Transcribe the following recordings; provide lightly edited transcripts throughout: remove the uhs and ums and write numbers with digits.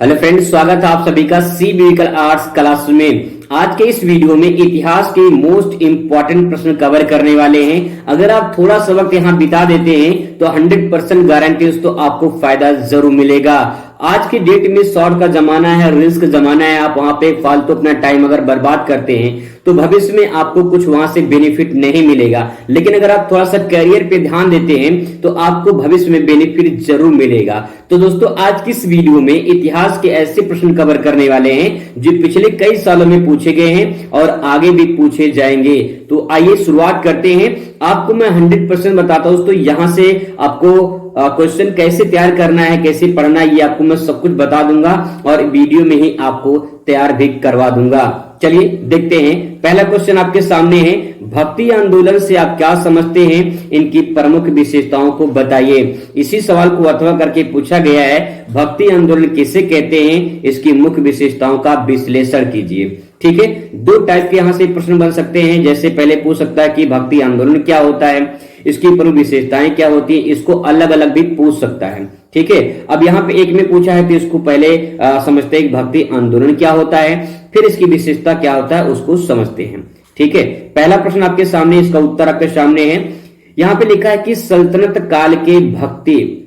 Hello friends, स्वागत है आप सभी का सी मेडिकल आर्ट्स क्लास में। आज के इस वीडियो में इतिहास के मोस्ट इंपॉर्टेंट प्रश्न कवर करने वाले हैं। अगर आप थोड़ा सा वक्त यहाँ बिता देते हैं तो 100% गारंटी तो आपको फायदा जरूर मिलेगा। आज की डेट में शॉर्ट का जमाना है, रील्स का जमाना है। आप वहां पे फालतू अपना टाइम अगर बर्बाद करते हैं तो भविष्य में आपको कुछ वहां से बेनिफिट नहीं मिलेगा। लेकिन अगर आप थोड़ा सा करियर पे ध्यान देते हैं तो आपको भविष्य में बेनिफिट जरूर मिलेगा। तो दोस्तों, आज की इस वीडियो में इतिहास के ऐसे प्रश्न कवर करने वाले हैं जो पिछले कई सालों में पूछे गए हैं और आगे भी पूछे जाएंगे। तो आइए शुरुआत करते हैं। आपको मैं 100% बताता हूं दोस्तों, यहां से आपको क्वेश्चन कैसे तैयार करना है, कैसे पढ़ना है, ये आपको मैं सब कुछ बता दूंगा और वीडियो में ही आपको तैयार भी करवा दूंगा। चलिए देखते हैं। पहला क्वेश्चन आपके सामने है, भक्ति आंदोलन से आप क्या समझते हैं, इनकी प्रमुख विशेषताओं को बताइए। इसी सवाल को अथवा करके पूछा गया है, भक्ति आंदोलन किसे कहते हैं, इसकी मुख्य विशेषताओं का विश्लेषण कीजिए। ठीक है, दो टाइप के यहां से प्रश्न बन सकते हैं। जैसे पहले पूछ सकता है कि भक्ति आंदोलन क्या होता है, इसकी प्रमुख विशेषताएं क्या होती है, इसको अलग अलग भी पूछ सकता है। ठीक है, अब यहाँ पे एक में पूछा है तो इसको पहले समझते हैं कि भक्ति आंदोलन क्या होता है, फिर इसकी विशेषता क्या होता है उसको समझते हैं। ठीक है, पहला प्रश्न आपके सामने, इसका उत्तर आपके सामने है। यहाँ पे लिखा है कि सल्तनत काल के भक्ति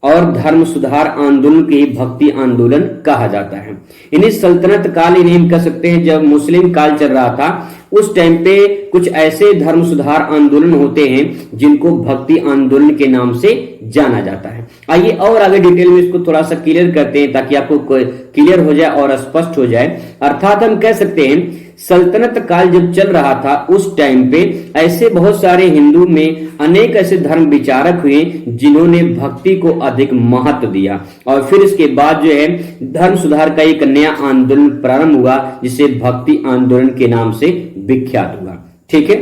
और धर्म सुधार आंदोलन के भक्ति आंदोलन कहा जाता है। इन्हें सल्तनत काल इन्हें कह सकते हैं। जब मुस्लिम काल चल रहा था उस टाइम पे कुछ ऐसे धर्म सुधार आंदोलन होते हैं जिनको भक्ति आंदोलन के नाम से जाना जाता है। आइए और आगे डिटेल में इसको थोड़ा सा क्लियर करते हैं ताकि आपको क्लियर हो जाए और स्पष्ट हो जाए। अर्थात हम कह सकते हैं सल्तनत काल जब चल रहा था उस टाइम पे ऐसे बहुत सारे हिंदू में अनेक ऐसे धर्म विचारक हुए जिन्होंने भक्ति को अधिक महत्व दिया और फिर इसके बाद जो है धर्म सुधार का एक नया आंदोलन प्रारंभ हुआ जिसे भक्ति आंदोलन के नाम से विख्यात हुआ। ठीक है,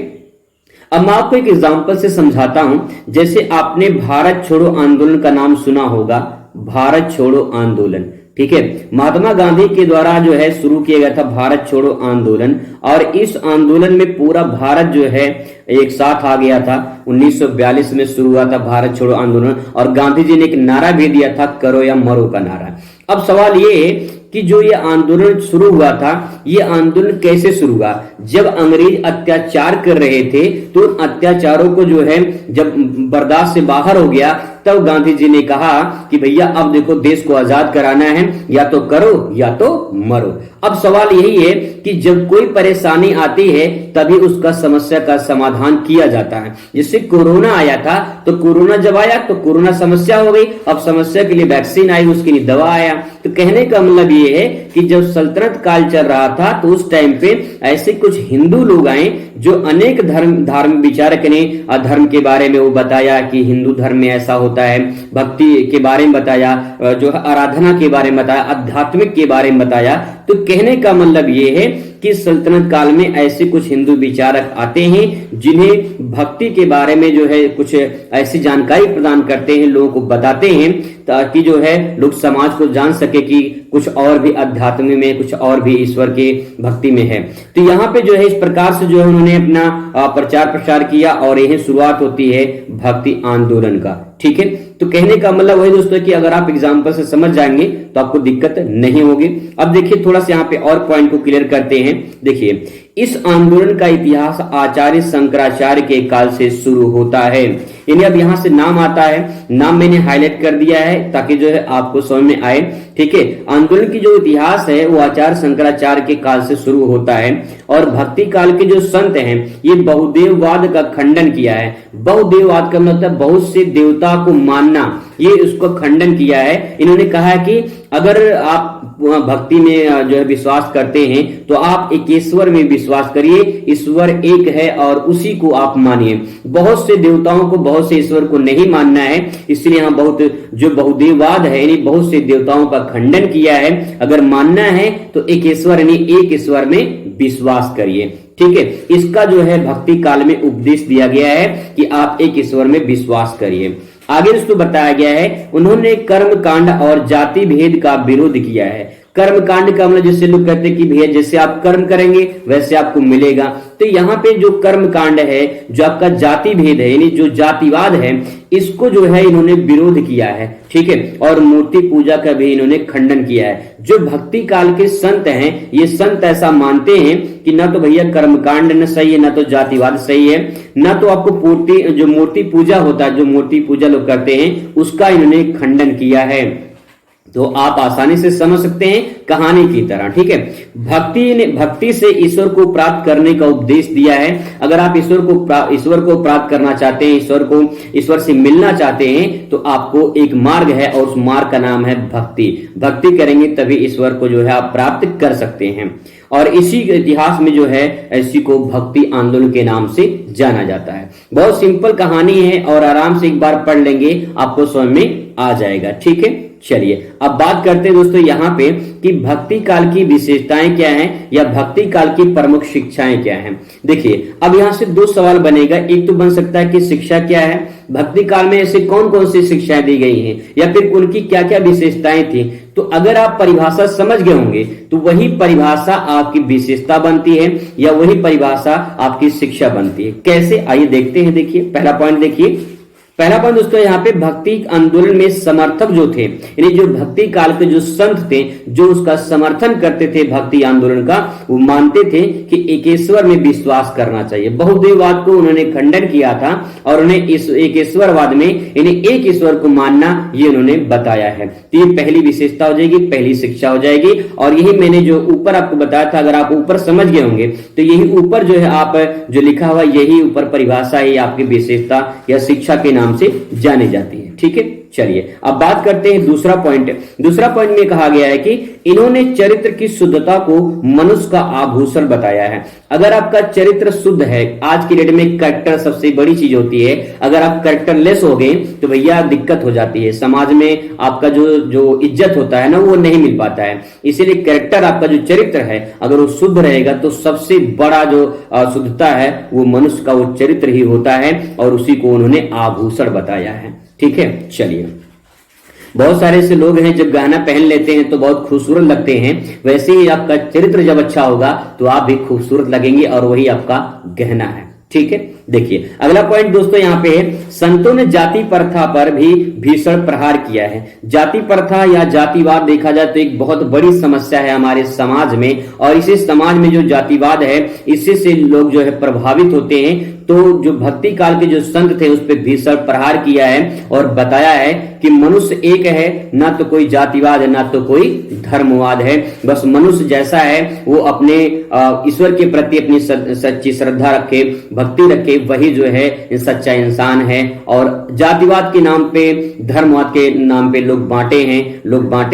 अब मैं आपको एक एग्जांपल से समझाता हूं। जैसे आपने भारत छोड़ो आंदोलन का नाम सुना होगा, भारत छोड़ो आंदोलन। ठीक है, महात्मा गांधी के द्वारा जो है शुरू किया गया था भारत छोड़ो आंदोलन और इस आंदोलन में पूरा भारत जो है एक साथ आ गया था। 1942 में शुरू हुआ था भारत छोड़ो आंदोलन और गांधी जी ने एक नारा भी दिया था, करो या मरो का नारा। अब सवाल ये है कि जो ये आंदोलन शुरू हुआ था, ये आंदोलन कैसे शुरू हुआ? जब अंग्रेज अत्याचार कर रहे थे तो उन अत्याचारों को जो है जब बर्दाश्त से बाहर हो गया तब गांधी जी ने कहा कि भैया अब देखो देश को आजाद कराना है, या तो करो या तो मरो। अब सवाल यही है कि जब कोई परेशानी आती है तभी उसका समस्या का समाधान किया जाता है। जैसे कोरोना आया था तो कोरोना जब आया तो कोरोना समस्या हो गई, अब समस्या के लिए वैक्सीन आई, उसके लिए दवा आया। तो कहने का मतलब ये है कि जब सल्तनत काल चल रहा था तो उस टाइम पे ऐसे कुछ हिंदू लोग आए जो अनेक धार्मिक विचारक ने धर्म के बारे में वो बताया कि हिंदू धर्म में ऐसा होता है, भक्ति के बारे में बताया, जो आराधना के बारे में बताया, आध्यात्मिक के बारे में बताया। तो कहने का मतलब ये है कि सल्तनत काल में ऐसे कुछ हिंदू विचारक आते हैं जिन्हें भक्ति के बारे में जो है कुछ ऐसी जानकारी प्रदान करते हैं, लोगों को बताते हैं ताकि जो है लोग समाज को जान सके कि कुछ और भी अध्यात्म में, कुछ और भी ईश्वर के भक्ति में है। तो यहाँ पे जो है इस प्रकार से जो है उन्होंने अपना प्रचार प्रसार किया और यही शुरुआत होती है भक्ति आंदोलन का। ठीक है, तो कहने का मतलब वही दोस्तों कि अगर आप एग्जाम्पल से समझ जाएंगे तो आपको दिक्कत नहीं होगी। अब देखिए थोड़ा सा यहाँ पे और पॉइंट को क्लियर करते हैं। देखिए, इस आंदोलन का इतिहास आचार्य शंकराचार्य के काल से शुरू होता है। यानी अब यहाँ से नाम आता है, नाम मैंने हाईलाइट कर दिया है ताकि जो है आपको समझ में आए। ठीक है, आंदोलन की जो इतिहास है वो आचार्य शंकराचार्य के काल से शुरू होता है और भक्ति काल के जो संत हैं ये बहुदेववाद का खंडन किया है। बहुदेववाद का मतलब बहुत से देवता को मानना, ये उसको खंडन किया है। इन्होंने कहा है कि अगर आप भक्ति में जो है विश्वास करते हैं तो आप एक ईश्वर में विश्वास करिए, ईश्वर एक है और उसी को आप मानिए। बहुत से देवताओं को, बहुत से ईश्वर को नहीं मानना है, इसलिए यहाँ बहुत जो बहुदेववाद है यानी बहुत से देवताओं का खंडन किया है। अगर मानना है तो एक ईश्वर यानी एक ईश्वर में विश्वास करिए। ठीक है, इसका जो है भक्ति काल में उपदेश दिया गया है कि आप एक ईश्वर में विश्वास करिए। आगे दोस्तों बताया गया है उन्होंने कर्म कांड और जाति भेद का विरोध किया है। कर्मकांड का मतलब जैसे लोग कहते हैं कि भैया जैसे आप कर्म करेंगे वैसे आपको मिलेगा। तो यहाँ पे जो कर्म कांड है, जो आपका जाति भेद है, यानी जो जातिवाद है, इसको जो है इन्होंने विरोध किया है, ठीक है। और मूर्ति पूजा का भी इन्होंने खंडन किया है। जो भक्ति काल के संत हैं, ये संत ऐसा मानते हैं कि ना तो भैया कर्मकांड न सही है, ना तो जातिवाद सही है, ना तो आपको जो मूर्ति पूजा होता है, जो मूर्ति पूजा लोग करते हैं, उसका इन्होंने खंडन किया है। तो आप आसानी से समझ सकते हैं कहानी की तरह, ठीक है। भक्ति से ईश्वर को प्राप्त करने का उपदेश दिया है। अगर आप ईश्वर को प्राप्त करना चाहते हैं, ईश्वर से मिलना चाहते हैं, तो आपको एक मार्ग है और उस मार्ग का नाम है भक्ति। भक्ति करेंगे तभी ईश्वर को जो है आप प्राप्त कर सकते हैं। और इसी इतिहास में जो है इसी को भक्ति आंदोलन के नाम से जाना जाता है। बहुत सिंपल कहानी है और आराम से एक बार पढ़ लेंगे आपको समझ में आ जाएगा, ठीक है। चलिए अब बात करते हैं दोस्तों यहाँ पे कि भक्ति काल की विशेषताएं क्या हैं या भक्ति काल की प्रमुख शिक्षाएं क्या हैं। देखिए अब यहाँ से दो सवाल बनेगा। एक तो बन सकता है कि शिक्षा क्या है, भक्ति काल में ऐसे कौन कौन सी शिक्षाएं दी गई हैं या फिर उनकी क्या क्या विशेषताएं थी। तो अगर आप परिभाषा समझ गए होंगे तो वही परिभाषा आपकी विशेषता बनती है या वही परिभाषा आपकी शिक्षा बनती है। कैसे, आइए देखते हैं। देखिए पहला पॉइंट, देखिए पहला पॉइंट दोस्तों यहाँ पे भक्ति आंदोलन में समर्थक जो थे, यानी जो भक्ति काल के जो संत थे, जो उसका समर्थन करते थे भक्ति आंदोलन का, वो मानते थे कि एकेश्वर में विश्वास करना चाहिए। बहुदेववाद को उन्होंने खंडन किया था और उन्हें इस एकेश्वरवाद में यानी एक ईश्वर को मानना ये उन्होंने बताया है। तो ये पहली विशेषता हो जाएगी, पहली शिक्षा हो जाएगी। और यही मैंने जो ऊपर आपको बताया था, अगर आप ऊपर समझ गए होंगे तो यही ऊपर जो है आप जो लिखा हुआ यही ऊपर परिभाषा ही आपकी विशेषता या शिक्षा के नाम से जानी जाती है, ठीक है। चलिए अब बात करते हैं दूसरा पॉइंट। दूसरा पॉइंट में कहा गया है कि इन्होंने चरित्र की शुद्धता को मनुष्य का आभूषण बताया है। अगर आपका चरित्र शुद्ध है, आज की डेट में कैरेक्टर सबसे बड़ी चीज होती है। अगर आप कैरेक्टरलेस हो गए तो भैया दिक्कत हो जाती है, समाज में आपका जो इज्जत होता है ना वो नहीं मिल पाता है। इसीलिए कैरेक्टर, आपका जो चरित्र है, अगर वो शुद्ध रहेगा तो सबसे बड़ा जो शुद्धता है वो मनुष्य का वो चरित्र ही होता है और उसी को उन्होंने आभूषण बताया है, ठीक है। चलिए बहुत सारे ऐसे लोग हैं जब गहना पहन लेते हैं तो बहुत खूबसूरत लगते हैं, वैसे ही आपका चरित्र जब अच्छा होगा तो आप भी खूबसूरत लगेंगे और वही आपका गहना है, ठीक है। देखिए अगला पॉइंट दोस्तों यहाँ पे है, संतों ने जाति प्रथा पर भी भीषण प्रहार किया है। जाति प्रथा या जातिवाद देखा जाए तो एक बहुत बड़ी समस्या है हमारे समाज में, और इसी समाज में जो जातिवाद है इससे से लोग जो है प्रभावित होते हैं। तो जो भक्ति काल के जो संत थे उस पर भीषण प्रहार किया है और बताया है कि मनुष्य एक है, ना तो कोई जातिवाद है ना तो कोई धर्मवाद है। बस मनुष्य जैसा है वो अपने ईश्वर के प्रति अपनी सच्ची श्रद्धा रखे, भक्ति रखे, वही जो है सच्चा इंसान है। और जातिवाद के नाम पे, धर्मवाद के नाम पे लोग बांटे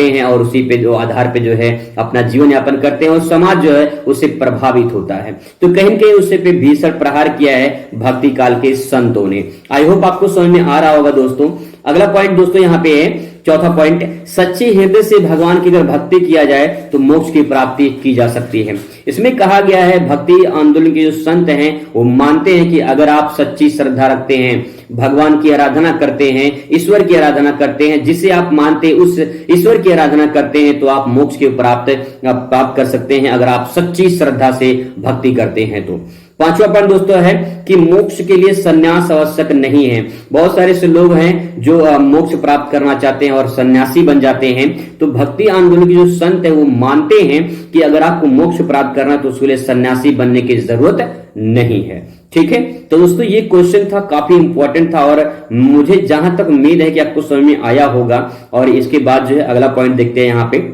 हैं और उसी पे जो आधार पे जो है अपना जीवन यापन करते हैं और समाज जो है उससे प्रभावित होता है। तो कहीं न कहीं उससे पे भीषण प्रहार किया है भक्ति काल के संतों ने। आई होप आपको समझ में आ रहा होगा दोस्तों। अगला पॉइंट दोस्तों यहाँ पे है, चौथा पॉइंट, सच्चे हृदय से भगवान की अगर भक्ति किया जाए तो मोक्ष की प्राप्ति की जा सकती है। इसमें कहा गया है भक्ति आंदोलन के जो संत हैं वो मानते हैं कि अगर आप सच्ची श्रद्धा रखते हैं, भगवान की आराधना करते हैं, ईश्वर की आराधना करते हैं, जिसे आप मानते हैं उस ईश्वर की आराधना करते हैं, तो आप मोक्ष के प्राप्त कर सकते हैं अगर आप सच्ची श्रद्धा से भक्ति करते हैं तो। पांचवा पॉइंट दोस्तों है कि मोक्ष के लिए सन्यास आवश्यक नहीं है। बहुत सारे ऐसे लोग हैं जो मोक्ष प्राप्त करना चाहते हैं और सन्यासी बन जाते हैं। तो भक्ति आंदोलन के जो संत है वो मानते हैं कि अगर आपको मोक्ष प्राप्त करना तो उसके लिए सन्यासी बनने की जरूरत नहीं है, ठीक है। तो दोस्तों ये क्वेश्चन था, काफी इंपॉर्टेंट था और मुझे जहां तक उम्मीद है कि आपको समझ में आया होगा। और इसके बाद जो है अगला पॉइंट देखते हैं यहाँ पे,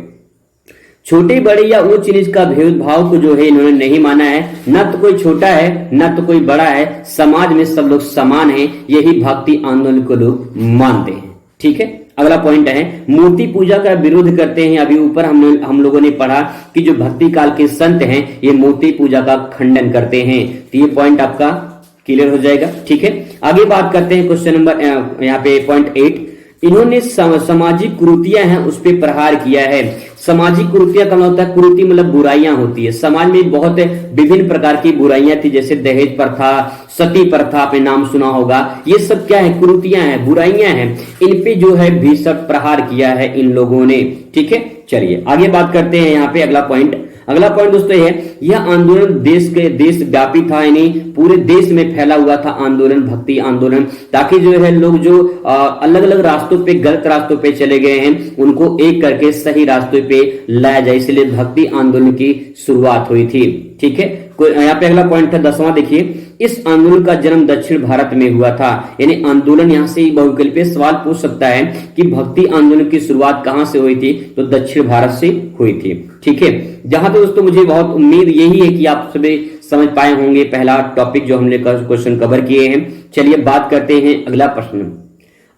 छोटे बड़े या उच्च नीच का भेदभाव को जो है इन्होंने नहीं माना है। न तो कोई छोटा है न तो कोई बड़ा है, समाज में सब लोग समान हैं, यही भक्ति आंदोलन को लोग मानते हैं, ठीक है। अगला पॉइंट है, मूर्ति पूजा का विरोध करते हैं। अभी ऊपर हम लोगों ने पढ़ा कि जो भक्ति काल के संत हैं ये मूर्ति पूजा का खंडन करते हैं। तो ये पॉइंट आपका क्लियर हो जाएगा, ठीक है। आगे बात करते हैं क्वेश्चन नंबर यहाँ पे पॉइंट 8, इन्होंने सामाजिक कुरीतियां हैं उस पर प्रहार किया है। सामाजिक कुरीतियां का मतलब होता है, कुरीति मतलब बुराइयां होती है। समाज में बहुत विभिन्न प्रकार की बुराइयां थी, जैसे दहेज प्रथा, सती प्रथा, आपने नाम सुना होगा। ये सब क्या है, कुरीतियां हैं, बुराइयां हैं। इन पे जो है भीषण प्रहार किया है इन लोगों ने। ठीक है, चलिए आगे बात करते हैं। यहाँ पे अगला पॉइंट दोस्तों ये है, यह आंदोलन देश व्यापी था, यानी पूरे देश में फैला हुआ था आंदोलन, भक्ति आंदोलन, ताकि जो है लोग जो अलग अलग रास्तों पे, गलत रास्तों पे चले गए हैं, उनको एक करके सही रास्तों पे लाया जाए, इसलिए भक्ति आंदोलन की शुरुआत हुई थी। ठीक है, यहाँ पे अगला पॉइंट है 10वां, देखिए, इस आंदोलन का जन्म दक्षिण भारत में हुआ था। यानी आंदोलन, यहां से बहुविकल्पीय सवाल पूछ सकता है कि भक्ति आंदोलन की शुरुआत कहां से हुई थी, तो दक्षिण भारत से हुई थी। ठीक है, जहां तक दोस्तों मुझे बहुत उम्मीद यही है कि आप सभी समझ पाए होंगे पहला टॉपिक जो हमने क्वेश्चन कवर किए हैं। चलिए बात करते हैं अगला प्रश्न।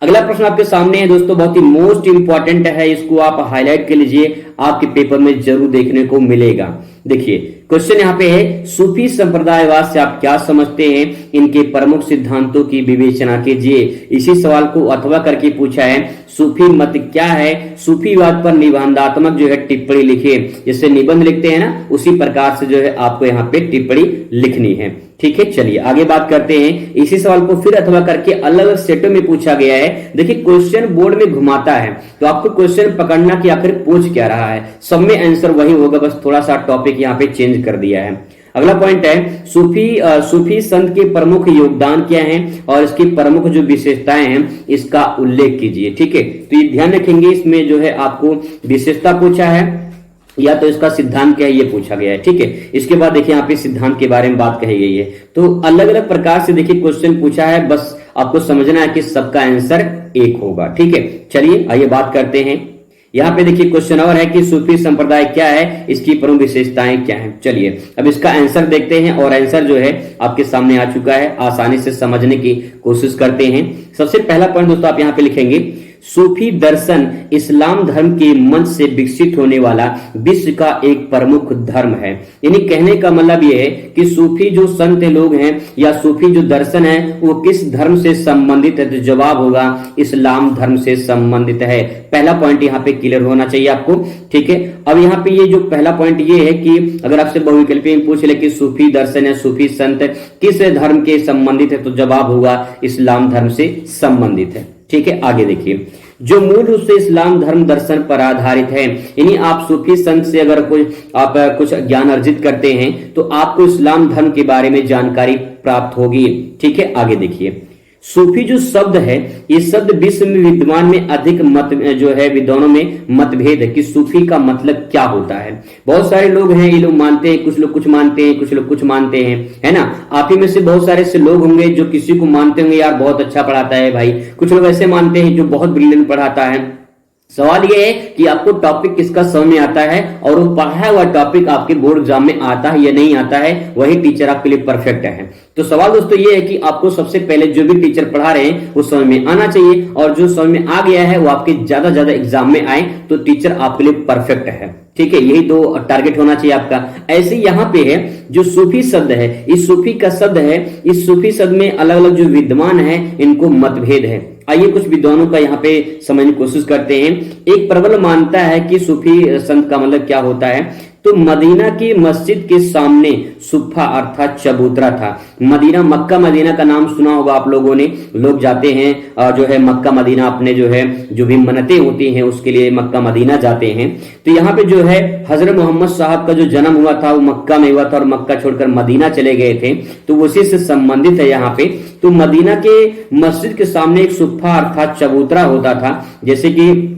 अगला प्रश्न आपके सामने है दोस्तों, बहुत ही मोस्ट इंपॉर्टेंट है, इसको आप हाईलाइट कर लीजिए, आपके पेपर में जरूर देखने को मिलेगा। देखिए क्वेश्चन यहाँ पे है, सूफी संप्रदायवाद से आप क्या समझते हैं, इनके प्रमुख सिद्धांतों की विवेचना कीजिए। इसी सवाल को अथवा करके पूछा है, सूफी मत क्या है, सूफीवाद पर निबंधात्मक जो है टिप्पणी लिखिए। जैसे निबंध लिखते हैं ना, उसी प्रकार से जो है आपको यहाँ पे टिप्पणी लिखनी है। ठीक है, चलिए आगे बात करते हैं। इसी सवाल को फिर अथवा करके अलग अलग सेटों में पूछा गया है। देखिए क्वेश्चन बोर्ड में घुमाता है, तो आपको क्वेश्चन पकड़ना कि आखिर पूछ क्या रहा है। सब में आंसर वही होगा, बस थोड़ा सा टॉपिक यहाँ पे चेंज कर दिया है। अगला पॉइंट है, सूफी संत के प्रमुख योगदान क्या हैं और इसकी प्रमुख जो विशेषताएं हैं इसका उल्लेख कीजिए। ठीक है, तो ये ध्यान रखेंगे, इसमें जो है आपको विशेषता पूछा है या तो इसका सिद्धांत क्या है ये पूछा गया है। ठीक है, इसके बाद देखिए यहाँ पे सिद्धांत के बारे में बात कही गई है। तो अलग अलग प्रकार से देखिए क्वेश्चन पूछा है, बस आपको समझना है कि सबका आंसर एक होगा। ठीक है, चलिए आइए बात करते हैं। यहाँ पे देखिए क्वेश्चन और है कि सूफी संप्रदाय क्या है, इसकी प्रमुख विशेषताएं क्या हैं। चलिए अब इसका आंसर देखते हैं, और आंसर जो है आपके सामने आ चुका है, आसानी से समझने की कोशिश करते हैं। सबसे पहला पॉइंट दोस्तों आप यहाँ पे लिखेंगे, सूफी दर्शन इस्लाम धर्म के मंच से विकसित होने वाला विश्व का एक प्रमुख धर्म है। यानी कहने का मतलब यह है कि सूफी जो संत लोग हैं या सूफी जो दर्शन है वो किस धर्म से संबंधित है, तो जवाब होगा इस्लाम धर्म से संबंधित है। पहला पॉइंट यहाँ पे क्लियर होना चाहिए आपको। ठीक है, अब यहाँ पे ये जो पहला पॉइंट ये है कि अगर आपसे बहुविकल्पी में पूछ ले कि सूफी दर्शन है, सूफी संत किस धर्म के संबंधित है, तो जवाब होगा इस्लाम धर्म से संबंधित है। ठीक है, आगे देखिए, जो मूल रूप से इस्लाम धर्म दर्शन पर आधारित है। यानी आप सूफी संत से अगर कुछ ज्ञान अर्जित करते हैं तो आपको इस्लाम धर्म के बारे में जानकारी प्राप्त होगी। ठीक है, आगे देखिए, सूफी जो शब्द है, ये शब्द विश्व में विद्वान में अधिक मत जो है विद्वानों में मतभेद है कि सूफी का मतलब क्या होता है। बहुत सारे लोग हैं, ये लोग मानते हैं, कुछ लोग कुछ मानते हैं, कुछ लोग कुछ मानते हैं, है ना। आप ही में से बहुत सारे ऐसे लोग होंगे जो किसी को मानते होंगे यार बहुत अच्छा पढ़ाता है भाई, कुछ लोग ऐसे मानते हैं जो बहुत ब्रिलियंट पढ़ाता है। सवाल यह है कि आपको टॉपिक किसका समझ में आता है और वो पढ़ा हुआ टॉपिक आपके बोर्ड एग्जाम में आता है या नहीं आता है, वही टीचर आपके लिए परफेक्ट है। तो सवाल दोस्तों ये है कि आपको सबसे पहले जो भी टीचर पढ़ा रहे हैं वो समझ में आना चाहिए, और जो समझ में आ गया है वो आपके ज्यादा एग्जाम में आए तो टीचर आपके लिए परफेक्ट है। ठीक है, यही दो टारगेट होना चाहिए आपका। ऐसे यहाँ पे है जो सूफी शब्द है, इस सूफी का शब्द है, इस सूफी शब्द में अलग अलग जो विद्वान है इनको मतभेद है। आइए कुछ विद्वानों का यहाँ पे समझने की कोशिश करते हैं। एक प्रबल मानता है कि सूफी संत का मतलब क्या होता है, तो मदीना की मस्जिद के सामने सुफा अर्थात चबूतरा था। मदीना, मक्का मदीना का नाम सुना होगा आप लोगों ने, लोग जाते हैं जो है मक्का मदीना, अपने जो है जो भी मन्नतें होती हैं उसके लिए मक्का मदीना जाते हैं। तो यहाँ पे जो है हजरत मोहम्मद साहब का जो जन्म हुआ था वो मक्का में हुआ था और मक्का छोड़कर मदीना चले गए थे, तो उसी से संबंधित है यहाँ पे। तो मदीना के मस्जिद के सामने एक सुफा अर्थात चबूतरा होता था। जैसे कि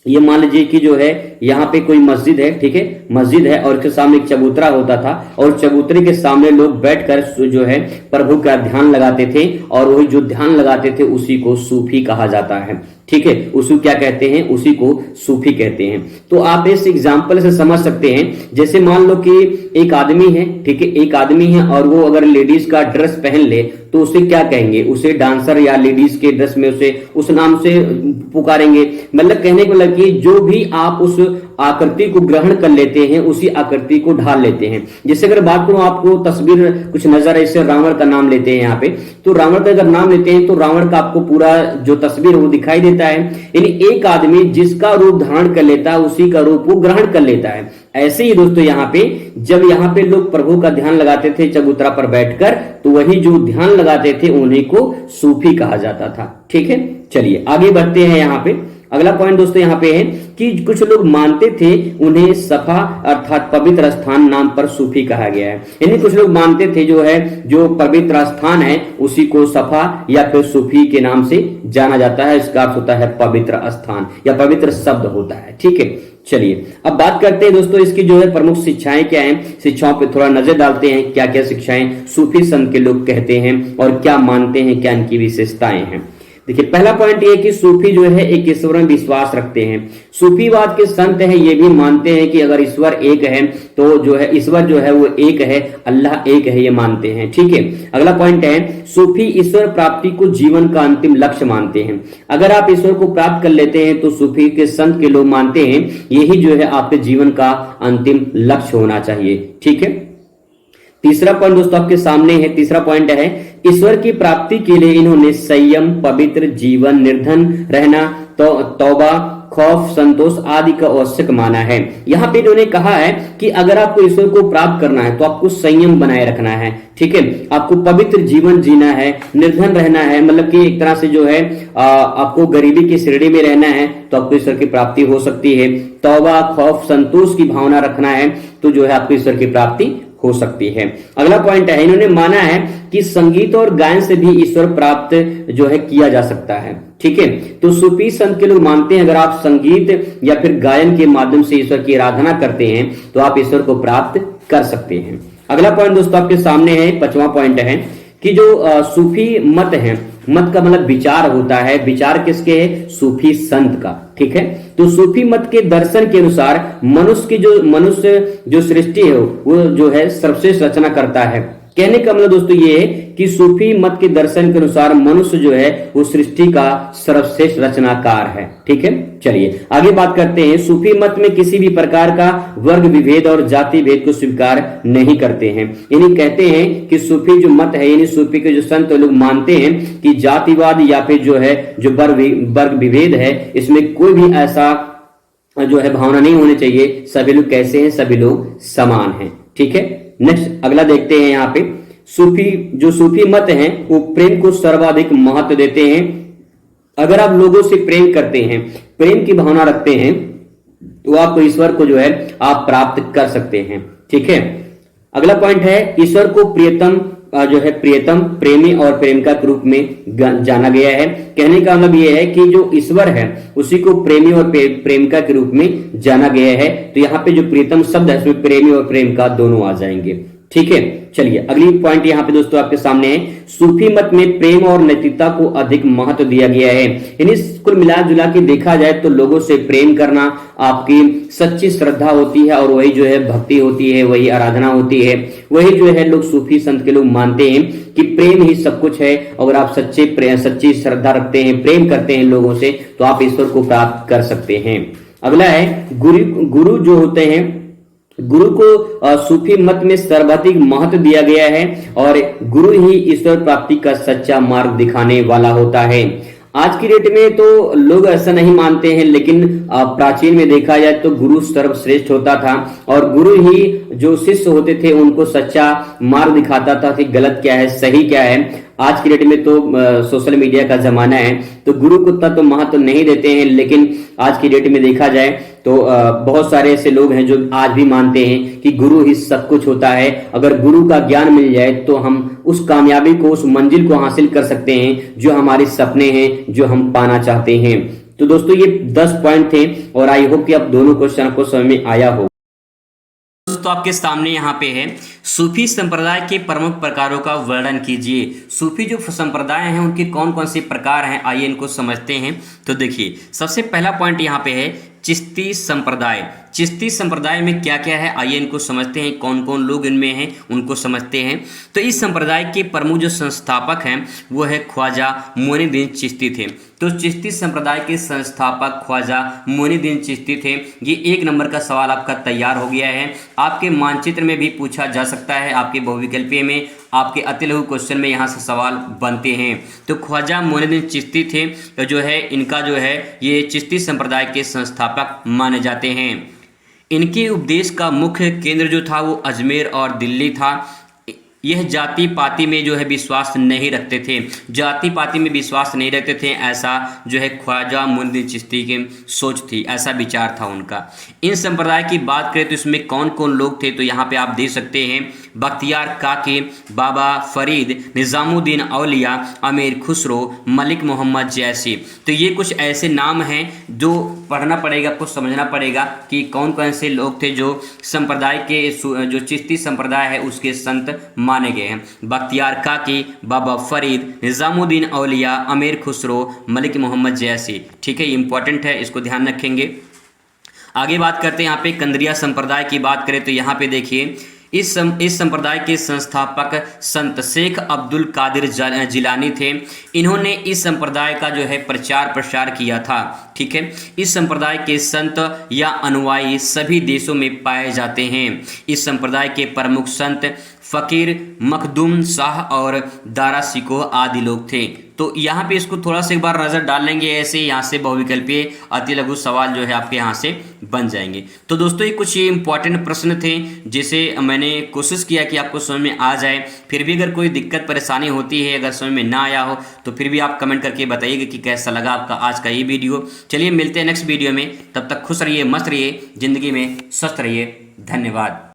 ये मान लीजिए कि जो है यहाँ पे कोई मस्जिद है, ठीक है, मस्जिद है और इसके सामने एक चबूतरा होता था, और चबूतरे के सामने लोग बैठकर जो है प्रभु का ध्यान लगाते थे, और वही जो ध्यान लगाते थे उसी को सूफी कहा जाता है। ठीक है, उसी क्या कहते हैं, उसी को सूफी कहते हैं। तो आप इस एग्जाम्पल से समझ सकते हैं, जैसे मान लो कि एक आदमी है, ठीक है, एक आदमी है और वो अगर लेडीज का ड्रेस पहन ले तो उसे क्या कहेंगे, उसे डांसर या लेडीज के ड्रेस में उसे उस नाम से पुकारेंगे। मतलब कहने को लगे जो भी आप उस आकृति को ग्रहण कर लेते हैं उसी आकृति को ढाल लेते हैं। जैसे अगर बात करूं, आपको तस्वीर कुछ नजर है, इससे रावण का नाम लेते हैं यहाँ पे, तो रावण का अगर नाम लेते हैं तो रावण का आपको पूरा जो तस्वीर है वो दिखाई देता देता है। यानी एक आदमी जिसका रूप धारण कर लेता है उसी का रूप वो ग्रहण कर लेता है। ऐसे ही दोस्तों यहाँ पे जब यहाँ पे लोग प्रभु का ध्यान लगाते थे चबूतरा पर बैठकर, तो वही जो ध्यान लगाते थे उन्हीं को सूफी कहा जाता था। ठीक है, चलिए आगे बढ़ते हैं। यहाँ पे अगला पॉइंट दोस्तों यहाँ पे है कि कुछ लोग मानते थे उन्हें सफा अर्थात पवित्र स्थान नाम पर सूफी कहा गया है। यानी कुछ लोग मानते थे जो पवित्र स्थान है उसी को सफा या फिर सूफी के नाम से जाना जाता है। इसका अर्थ होता है पवित्र स्थान या पवित्र शब्द होता है। ठीक है, चलिए अब बात करते हैं दोस्तों इसकी जो है प्रमुख शिक्षाएं क्या हैं। शिक्षाओं पे थोड़ा नजर डालते हैं, क्या क्या शिक्षाएं सूफी संत के लोग कहते हैं और क्या मानते हैं, क्या इनकी विशेषताएं हैं। देखिए पहला पॉइंट ये कि सूफी जो है एक ईश्वर में विश्वास रखते हैं। सूफीवाद के संत हैं ये भी मानते हैं कि अगर ईश्वर एक है तो जो है ईश्वर जो है वो एक है, अल्लाह एक है, ये मानते हैं। ठीक है, अगला पॉइंट है सूफी ईश्वर प्राप्ति को जीवन का अंतिम लक्ष्य मानते हैं। अगर आप ईश्वर को प्राप्त कर लेते हैं तो सूफी के संत के लोग मानते हैं यही जो है आपके जीवन का अंतिम लक्ष्य होना चाहिए। ठीक है, तीसरा पॉइंट दोस्तों आपके सामने है। तीसरा पॉइंट है ईश्वर की प्राप्ति के लिए इन्होंने संयम, पवित्र जीवन, निर्धन रहना, तौबा, खौफ, संतोष आदि का आवश्यक माना है। यहाँ पे इन्होंने कहा है कि अगर आपको ईश्वर को प्राप्त करना है तो आपको संयम बनाए रखना है। ठीक है, आपको पवित्र जीवन जीना है, निर्धन रहना है, मतलब कि एक तरह से जो है आपको गरीबी की श्रेणी में रहना है तो आपको ईश्वर की प्राप्ति हो सकती है। तौबा, खौफ, संतोष की भावना रखना है तो जो है आपको ईश्वर की प्राप्ति हो सकती है। अगला पॉइंट है इन्होंने माना है कि संगीत और गायन से भी ईश्वर प्राप्त जो है किया जा सकता है। ठीक है, तो सूफी संत के लोग मानते हैं अगर आप संगीत या फिर गायन के माध्यम से ईश्वर की आराधना करते हैं तो आप ईश्वर को प्राप्त कर सकते हैं। अगला पॉइंट दोस्तों आपके सामने है, पांचवा पॉइंट है कि जो सूफी मत है, मत का मतलब विचार होता है। विचार किसके है? सूफी संत का। ठीक है, तो सूफी मत के दर्शन के अनुसार मनुष्य जो सृष्टि है वो जो है सर्वश्रेष्ठ रचना करता है। कहने का मतलब दोस्तों ये है कि सूफी मत के दर्शन के अनुसार मनुष्य जो है वो सृष्टि का सर्वश्रेष्ठ रचनाकार है। ठीक है, चलिए आगे बात करते हैं। सूफी मत में किसी भी प्रकार का वर्ग विभेद और जाति भेद को स्वीकार नहीं करते हैं। यानी कहते हैं कि सूफी जो मत है यानी सूफी के जो संत लोग मानते हैं कि जातिवाद या फिर जो है जो वर्ग विभेद है इसमें कोई भी ऐसा जो है भावना नहीं होनी चाहिए। सभी लोग कैसे हैं? सभी लोग समान हैं। ठीक है, नेक्स्ट अगला देखते हैं। यहाँ पे सूफी मत हैं वो प्रेम को सर्वाधिक महत्व देते हैं। अगर आप लोगों से प्रेम करते हैं, प्रेम की भावना रखते हैं तो आपको ईश्वर को जो है आप प्राप्त कर सकते हैं। ठीक है, अगला पॉइंट है ईश्वर को प्रियतम, प्रेमी और प्रेमिका के रूप में जाना गया है। कहने का मतलब यह है कि जो ईश्वर है उसी को प्रेमी और प्रेमिका के रूप में जाना गया है। तो यहाँ पे जो प्रियतम शब्द है उसमें प्रेमी और प्रेमिका दोनों आ जाएंगे। ठीक है, चलिए अगली पॉइंट यहाँ पे दोस्तों आपके सामने है। सूफी मत में प्रेम और नैतिकता को अधिक महत्व दिया गया है। यानी कुल मिला जुला के देखा जाए तो लोगों से प्रेम करना आपकी सच्ची श्रद्धा होती है और वही जो है भक्ति होती है, वही आराधना होती है। वही जो है लोग सूफी संत के लोग मानते हैं कि प्रेम ही सब कुछ है। अगर आप सच्ची श्रद्धा रखते हैं, प्रेम करते हैं लोगों से तो आप ईश्वर को प्राप्त कर सकते हैं। अगला है गुरु जो होते हैं, गुरु को सूफी मत में सर्वाधिक महत्व दिया गया है और गुरु ही ईश्वर प्राप्ति का सच्चा मार्ग दिखाने वाला होता है। आज की डेट में तो लोग ऐसा नहीं मानते हैं, लेकिन प्राचीन में देखा जाए तो गुरु सर्वश्रेष्ठ होता था और गुरु ही जो शिष्य होते थे उनको सच्चा मार्ग दिखाता था कि गलत क्या है, सही क्या है। आज की डेट में तो सोशल मीडिया का जमाना है तो गुरु को उतना तो महत्व नहीं देते हैं, लेकिन आज की डेट में देखा जाए तो बहुत सारे ऐसे लोग हैं जो आज भी मानते हैं कि गुरु ही सब कुछ होता है। अगर गुरु का ज्ञान मिल जाए तो हम उस कामयाबी को, उस मंजिल को हासिल कर सकते हैं जो हमारे सपने हैं, जो हम पाना चाहते हैं। तो दोस्तों ये 10 पॉइंट थे और आई होप कि आप दोनों क्वेश्चन को समझ में आया हो। दोस्तों आपके सामने यहाँ पे है सूफी संप्रदाय के प्रमुख प्रकारों का वर्णन कीजिए। सूफी जो संप्रदाय हैं उनके कौन कौन से प्रकार हैं, आइए इनको समझते हैं। तो देखिए सबसे पहला पॉइंट यहाँ पे है चिश्ती संप्रदाय। चिश्ती संप्रदाय में क्या क्या है आइए इनको समझते हैं, कौन कौन लोग इनमें हैं उनको समझते हैं। तो इस संप्रदाय के प्रमुख जो संस्थापक हैं वो है ख्वाजा मोइनुद्दीन चिश्ती थे। तो चिश्ती संप्रदाय के संस्थापक ख्वाजा मोइनुद्दीन चिश्ती थे। ये 1 नंबर का सवाल आपका तैयार हो गया है। आपके मानचित्र में भी पूछा जा सकता है, आपके बहुविकल्पीय में आपके अति लघु क्वेश्चन में यहाँ से सवाल बनते हैं। तो ख्वाजा मोइनुद्दीन चिश्ती थे, तो जो है इनका जो है ये चिश्ती संप्रदाय के संस्थापक माने जाते हैं। इनके उपदेश का मुख्य केंद्र जो था वो अजमेर और दिल्ली था। यह जाति पाति में जो है विश्वास नहीं रखते थे, जाति पाति में विश्वास नहीं रखते थे, ऐसा जो है ख्वाजा मोइनुद्दीन चिश्ती की सोच थी, ऐसा विचार था उनका। इन संप्रदाय की बात करें तो इसमें कौन कौन लोग थे, तो यहाँ पे आप देख सकते हैं बख्तियार काकी, बाबा फरीद, निज़ामुद्दीन औलिया, अमीर खुसरो, मलिक मोहम्मद जैसी। तो ये कुछ ऐसे नाम हैं जो पढ़ना पड़ेगा, कुछ समझना पड़ेगा कि कौन कौन से लोग थे जो संप्रदाय के जो चिश्ती संप्रदाय है उसके संत माने गए हैं। बख्तियार काकी, बाबा फरीद, निज़ामुद्दीन औलिया, अमीर खुसरो, मलिक मोहम्मद जैसी। ठीक है, इंपॉर्टेंट है, इसको ध्यान रखेंगे। आगे बात करते हैं यहाँ पे कंदरिया संप्रदाय की बात करें तो यहाँ पे देखिए इस संप्रदाय के संस्थापक संत शेख अब्दुल कादिर जिलानी थे। इन्होंने इस संप्रदाय का जो है प्रचार प्रसार किया था। ठीक है, इस संप्रदाय के संत या अनुयायी सभी देशों में पाए जाते हैं। इस संप्रदाय के प्रमुख संत फ़कीर मखदूम शाह और दारा शिकोह आदि लोग थे। तो यहाँ पे इसको थोड़ा सा एक बार नज़र डाल लेंगे, ऐसे यहाँ से बहुविकल्पीय अति लघु सवाल जो है आपके यहाँ से बन जाएंगे। तो दोस्तों ये कुछ इंपॉर्टेंट प्रश्न थे जिसे मैंने कोशिश किया कि आपको समझ में आ जाए। फिर भी अगर कोई दिक्कत परेशानी होती है, अगर समझ में ना आया हो तो फिर भी आप कमेंट करके बताइएगा कि कैसा लगा आपका आज का ये वीडियो। चलिए मिलते हैं नेक्स्ट वीडियो में, तब तक खुश रहिए, मस्त रहिए, ज़िंदगी में स्वस्थ रहिए। धन्यवाद।